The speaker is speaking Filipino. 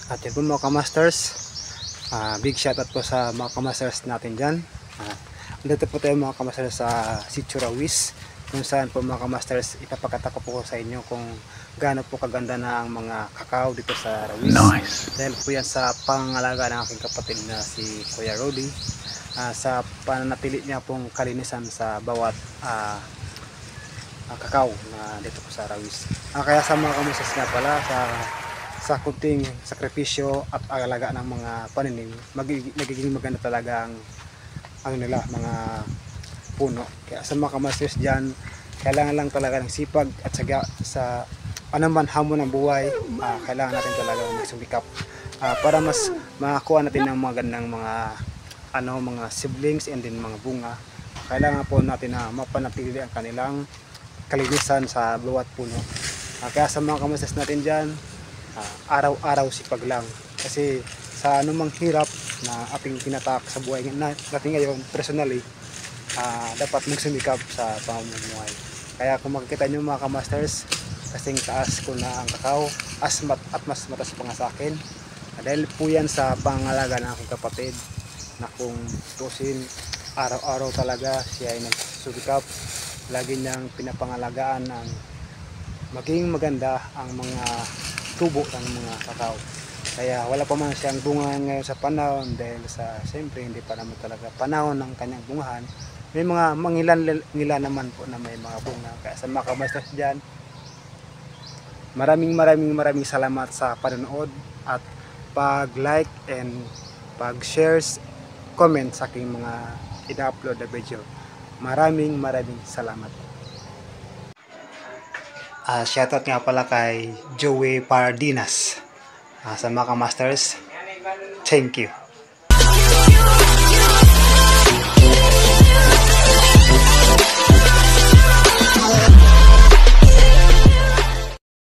At yun po mga kamasters, big shoutout po sa mga kamasters natin dyan. Dito po tayo mga kamasters sa Sitio Rawis, kung saan po mga kamasters ipapakita ko po sa inyo kung gaano po kaganda na ang mga kakao dito sa Rawis. Nice. Dahil po yan sa pangalaga ng aking kapatid na si Kuya Rody, sa pananatili niya pong kalinisan sa bawat kakao na dito po sa Rawis. Kaya sa mga kamasters nga pala, sa kunting sakripisyo at alaga ng mga paninim, nagiging maganda talaga ang nila, mga puno. Kaya sa mga kamasters dyan, kailangan lang talaga ng sipag at saga sa anuman hamon ng buhay. Kailangan natin talaga magsumikap para mas makakuha natin ng magandang mga siblings and din mga bunga. Kailangan po natin na mapanatili ang kanilang kalinisan sa bawat puno. Kaya sa mga kamasters natin dyan, araw-araw sipag lang, kasi sa anumang hirap na ating tinatak sa buhay natin ngayon, personally, dapat magsumikap sa pamumuhay. Kaya kung makikita nyo mga kamasters, kasing taas ko na ang kakao, at mas matas pa nga sa akin, dahil po yan sa pangalaga ng aking kapatid, na kung tusin, araw-araw talaga siya ay nagsumikap. Lagi niyang pinapangalagaan ng maging maganda ang mga tubo ng mga kakao. Kaya wala pa man siyang bunga ngayon sa panahon, dahil sa siyempre hindi pa naman talaga panahon ng kanyang bungahan. May mga mangilan naman po na may mga bunga. Kaya sa mga kamasters dyan, maraming salamat sa panonood at pag-like and pag-share, comment sa aking mga ina-upload na video. Maraming salamat. Shoutout nga pala kay Joey Pardinas. Sa mga kamasters, thank you.